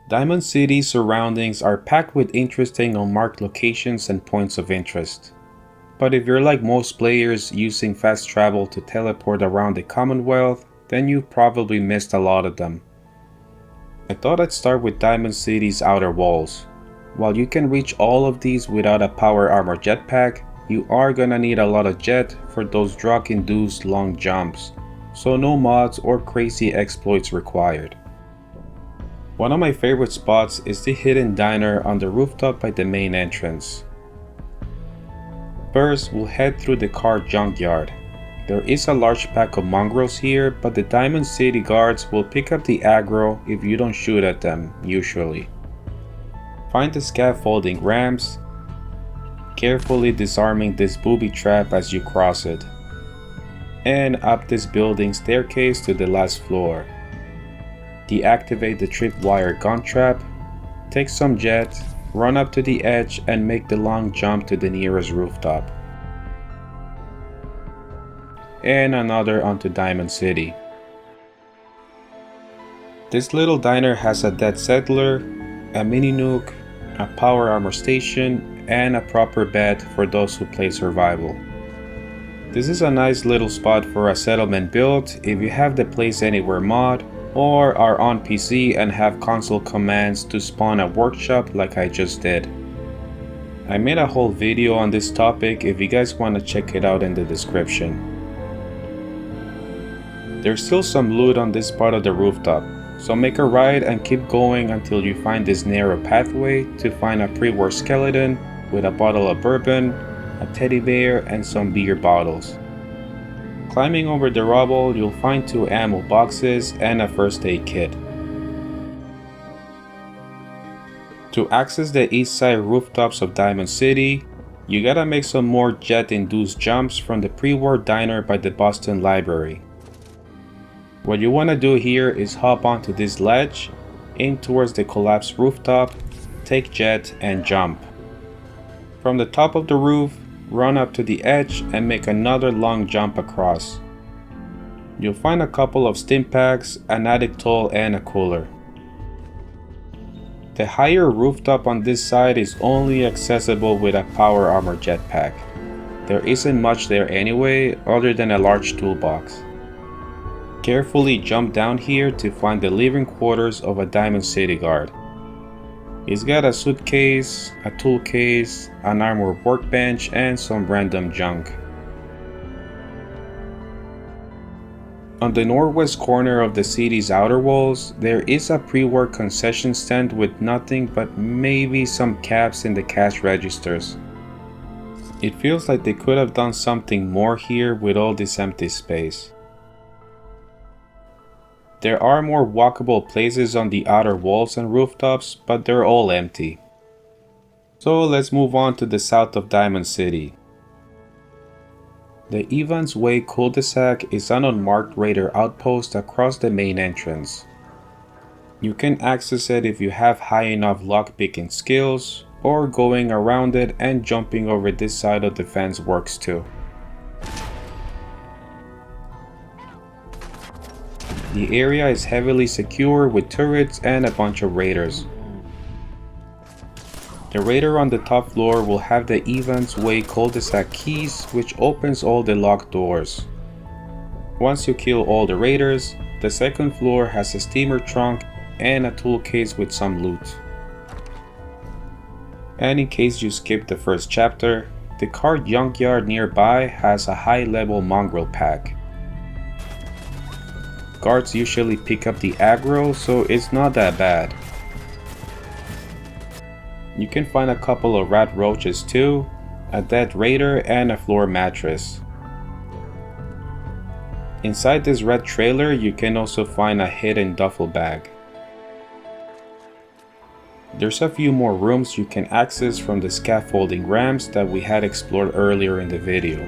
Diamond City's surroundings are packed with interesting unmarked locations and points of interest. But if you're like most players using fast travel to teleport around the Commonwealth, then you've probably missed a lot of them. I thought I'd start with Diamond City's outer walls. While you can reach all of these without a power armor jetpack, you are gonna need a lot of jet for those drug-induced long jumps, so no mods or crazy exploits required. One of my favorite spots is the hidden diner on the rooftop by the main entrance. First, we'll head through the car junkyard. There is a large pack of mongrels here, but the Diamond City guards will pick up the aggro if you don't shoot at them, usually. Find the scaffolding ramps, carefully disarming this booby trap as you cross it. And up this building staircase to the last floor. Deactivate the tripwire gun trap, take some jet, run up to the edge and make the long jump to the nearest rooftop. And another onto Diamond City. This little diner has a dead settler, a mini nuke, a power armor station, and a proper bed for those who play survival. This is a nice little spot for a settlement build if you have the Place Anywhere mod or are on PC and have console commands to spawn a workshop like I just did. I made a whole video on this topic if you guys want to check it out in the description. There's still some loot on this part of the rooftop, so make a right and keep going until you find this narrow pathway to find a pre-war skeleton with a bottle of bourbon, a teddy bear, and some beer bottles. Climbing over the rubble, you'll find 2 ammo boxes and a first aid kit. To access the east side rooftops of Diamond City, you gotta make some more jet-induced jumps from the pre-war diner by the Boston Library. What you wanna do here is hop onto this ledge, aim towards the collapsed rooftop, take jet and jump. From the top of the roof, run up to the edge and make another long jump across. You'll find a couple of stim packs, an addict tool, and a cooler. The higher rooftop on this side is only accessible with a power armor jetpack. There isn't much there anyway, other than a large toolbox. Carefully jump down here to find the living quarters of a Diamond City guard. He's got a suitcase, a tool case, an armored workbench, and some random junk. On the northwest corner of the city's outer walls, there is a pre-war concession stand with nothing but maybe some caps in the cash registers. It feels like they could have done something more here with all this empty space. There are more walkable places on the outer walls and rooftops, but they're all empty. So let's move on to the south of Diamond City. The Evans Way cul-de-sac is an unmarked raider outpost across the main entrance. You can access it if you have high enough lockpicking skills, or going around it and jumping over this side of the fence works too. The area is heavily secure with turrets and a bunch of raiders. The raider on the top floor will have the Evans Way cul-de-sac keys, which opens all the locked doors. Once you kill all the raiders, the second floor has a steamer trunk and a tool case with some loot. And in case you skipped the first chapter, the car junkyard nearby has a high-level mongrel pack. Guards usually pick up the aggro, so it's not that bad. You can find a couple of rat roaches too, a dead raider, and a floor mattress. Inside this red trailer, you can also find a hidden duffel bag. There's a few more rooms you can access from the scaffolding ramps that we had explored earlier in the video.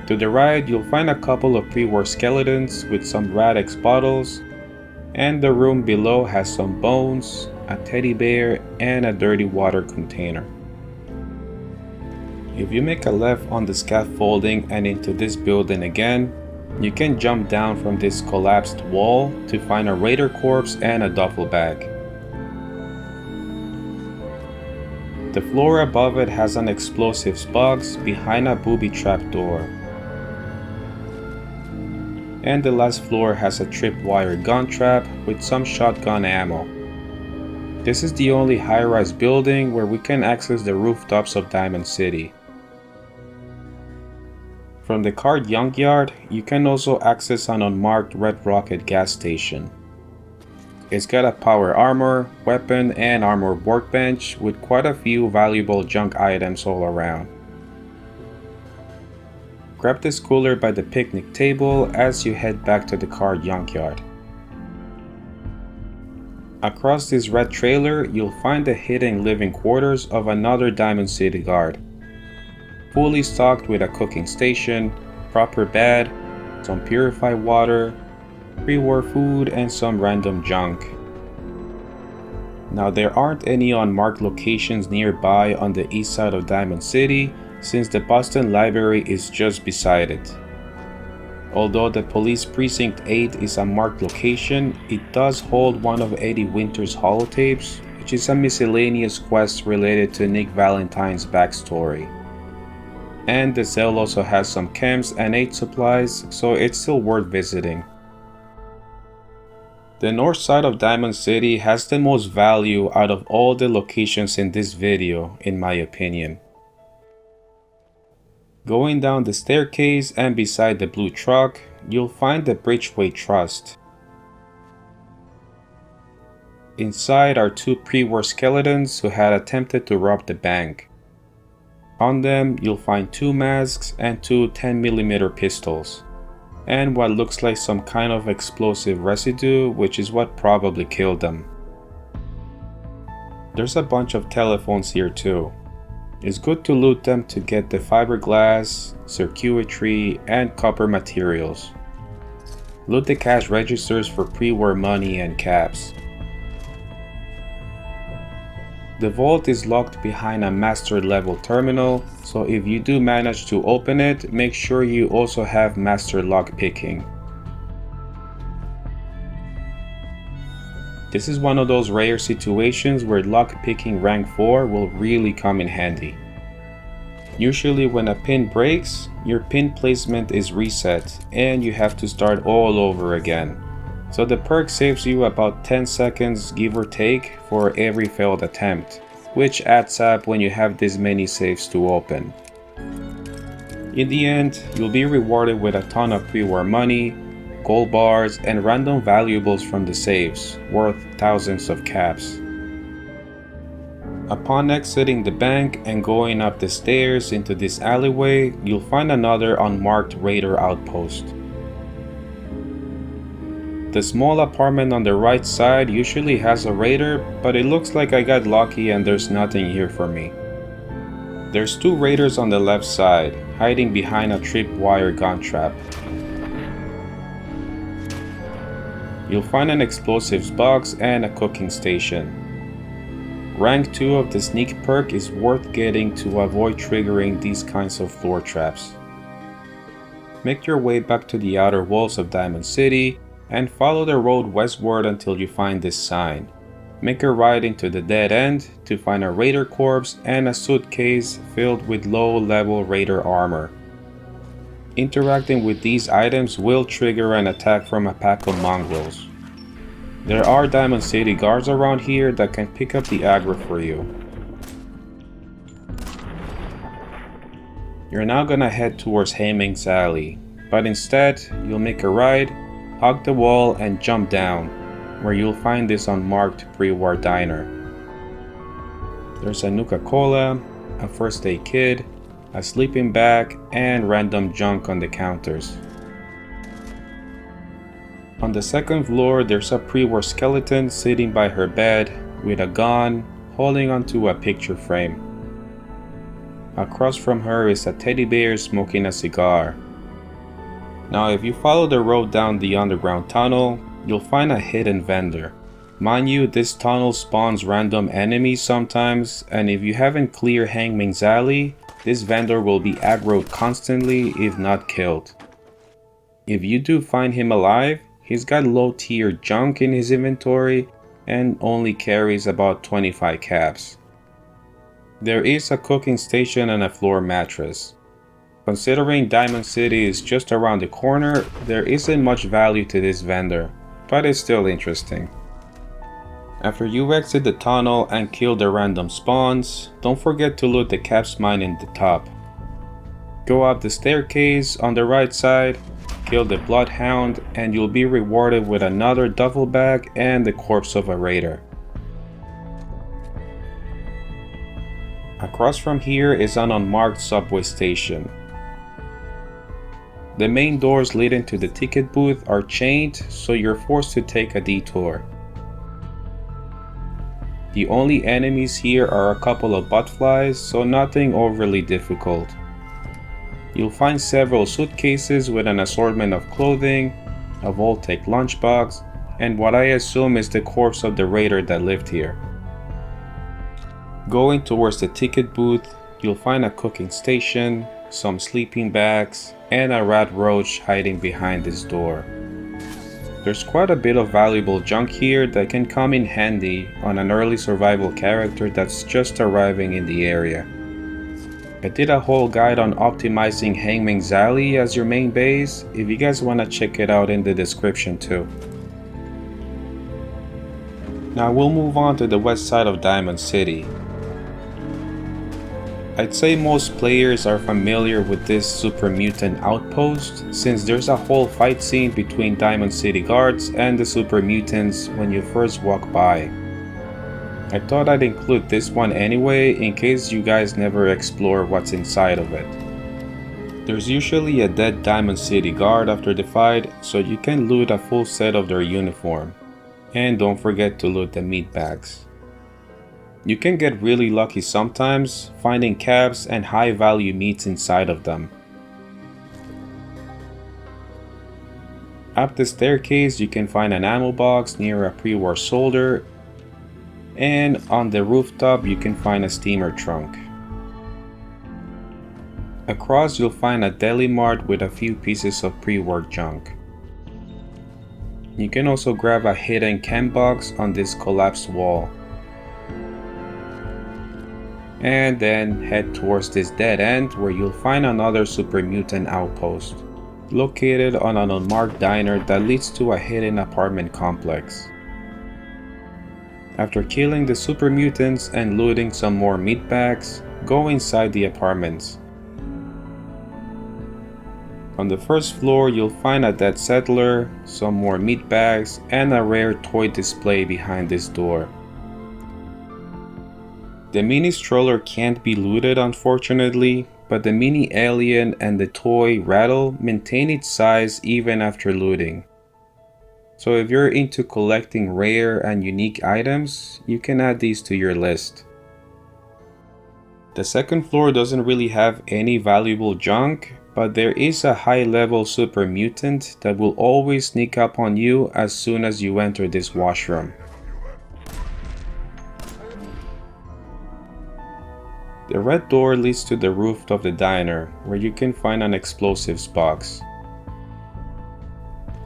To the right, you'll find a couple of pre-war skeletons with some Rad-X bottles, and the room below has some bones, a teddy bear, and a dirty water container. If you make a left on the scaffolding and into this building again, You can jump down from this collapsed wall to find a raider corpse and a duffel bag. The floor above it has an explosives box behind a booby trap door. And the last floor has a tripwire gun trap with some shotgun ammo. This is the only high-rise building where we can access the rooftops of Diamond City. From the car junkyard, you can also access an unmarked Red Rocket gas station. It's got a power armor, weapon, and armor workbench with quite a few valuable junk items all around. Grab this cooler by the picnic table as you head back to the car junkyard. Across this red trailer, you'll find the hidden living quarters of another Diamond City guard. Fully stocked with a cooking station, proper bed, some purified water, pre-war food, and some random junk. Now there aren't any unmarked locations nearby on the east side of Diamond City since the Boston Library is just beside it. Although the Police Precinct 8 is a marked location, it does hold one of Eddie Winter's holotapes, which is a miscellaneous quest related to Nick Valentine's backstory. And the cell also has some chems and aid supplies, so it's still worth visiting. The north side of Diamond City has the most value out of all the locations in this video, in my opinion. Going down the staircase and beside the blue truck, you'll find the Bridgeway Trust. Inside are two pre-war skeletons who had attempted to rob the bank. On them, you'll find two masks and two 10mm pistols, and what looks like some kind of explosive residue, which is what probably killed them. There's a bunch of telephones here too. It's good to loot them to get the fiberglass, circuitry, and copper materials. Loot the cash registers for pre-war money and caps. The vault is locked behind a master level terminal, so if you do manage to open it, make sure you also have master lock picking. This is one of those rare situations where lock picking rank 4 will really come in handy. Usually when a pin breaks, your pin placement is reset and you have to start all over again. So the perk saves you about 10 seconds give or take for every failed attempt, which adds up when you have this many saves to open. In the end, you'll be rewarded with a ton of pre-war money, gold bars, and random valuables from the saves, worth thousands of caps. Upon exiting the bank and going up the stairs into this alleyway, you'll find another unmarked raider outpost. The small apartment on the right side usually has a raider, but it looks like I got lucky and there's nothing here for me. There's two raiders on the left side, hiding behind a tripwire gun trap. You'll find an explosives box and a cooking station. Rank 2 of the sneak perk is worth getting to avoid triggering these kinds of floor traps. Make your way back to the outer walls of Diamond City and follow the road westward until you find this sign. Make a right into the dead end to find a raider corpse and a suitcase filled with low-level raider armor. Interacting with these items will trigger an attack from a pack of mongrels. There are Diamond City guards around here that can pick up the aggro for you. You're now gonna head towards Hayming's Alley, but instead you'll make a right, hug the wall, and jump down, where you'll find this unmarked pre-war diner. There's a Nuka-Cola, a first aid kit, a sleeping bag, and random junk on the counters. On the second floor, there's a pre-war skeleton sitting by her bed with a gun, holding onto a picture frame. Across from her is a teddy bear smoking a cigar. Now if you follow the road down the underground tunnel, you'll find a hidden vendor. Mind you, this tunnel spawns random enemies sometimes, and if you haven't cleared Hayming's Alley, this vendor will be aggroed constantly if not killed. If you do find him alive, he's got low tier junk in his inventory and only carries about 25 caps. There is a cooking station and a floor mattress. Considering Diamond City is just around the corner, there isn't much value to this vendor, but it's still interesting. After you exit the tunnel and kill the random spawns, don't forget to loot the caps mine in the top. Go up the staircase on the right side, kill the Bloodhound, and you'll be rewarded with another duffel bag and the corpse of a raider. Across from here is an unmarked subway station. The main doors leading to the ticket booth are chained, so you're forced to take a detour. The only enemies here are a couple of butterflies, so nothing overly difficult. You'll find several suitcases with an assortment of clothing, a Voltec lunchbox, and what I assume is the corpse of the raider that lived here. Going towards the ticket booth, you'll find a cooking station, some sleeping bags, and a rat roach hiding behind this door. There's quite a bit of valuable junk here that can come in handy on an early survival character that's just arriving in the area. I did a whole guide on optimizing Hangman's Alley as your main base, if you guys want to check it out in the description too. Now we'll move on to the west side of Diamond City. I'd say most players are familiar with this super mutant outpost, since there's a whole fight scene between Diamond City guards and the super mutants when you first walk by. I thought I'd include this one anyway in case you guys never explore what's inside of it. There's usually a dead Diamond City guard after the fight, so you can loot a full set of their uniform. And don't forget to loot the meat bags. You can get really lucky sometimes, finding cabs and high value meats inside of them. Up the staircase you can find an ammo box near a pre-war soldier, and on the rooftop you can find a steamer trunk. Across you'll find a deli mart with a few pieces of pre-war junk. You can also grab a hidden chem box on this collapsed wall. And then head towards this dead end where you'll find another super mutant outpost, located on an unmarked diner that leads to a hidden apartment complex. After killing the super mutants and looting some more meat bags, go inside the apartments. On the first floor you'll find a dead settler, some more meat bags, and a rare toy display behind this door. The mini stroller can't be looted unfortunately, but the mini alien and the toy rattle maintain its size even after looting. So if you're into collecting rare and unique items, you can add these to your list. The second floor doesn't really have any valuable junk, but there is a high level super mutant that will always sneak up on you as soon as you enter this washroom. The red door leads to the roof of the diner, where you can find an explosives box.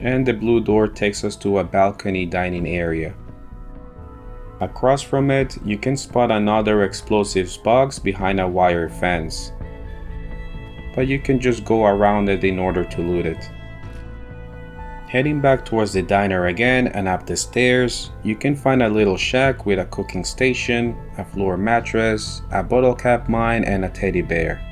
And the blue door takes us to a balcony dining area. Across from it, you can spot another explosives box behind a wire fence. But you can just go around it in order to loot it. Heading back towards the diner again and up the stairs, you can find a little shack with a cooking station, a floor mattress, a bottle cap mine, and a teddy bear.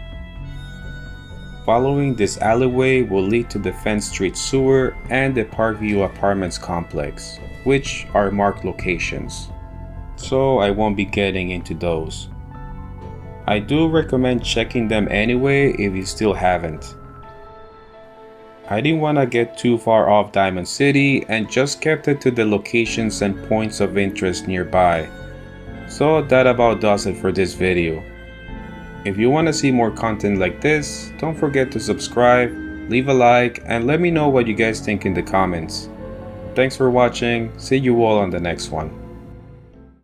Following this alleyway will lead to the Fenn Street sewer and the Parkview Apartments complex, which are marked locations, so I won't be getting into those. I do recommend checking them anyway if you still haven't. I didn't want to get too far off Diamond City and just kept it to the locations and points of interest nearby. So that about does it for this video. If you want to see more content like this, don't forget to subscribe, leave a like, and let me know what you guys think in the comments. Thanks for watching, see you all on the next one.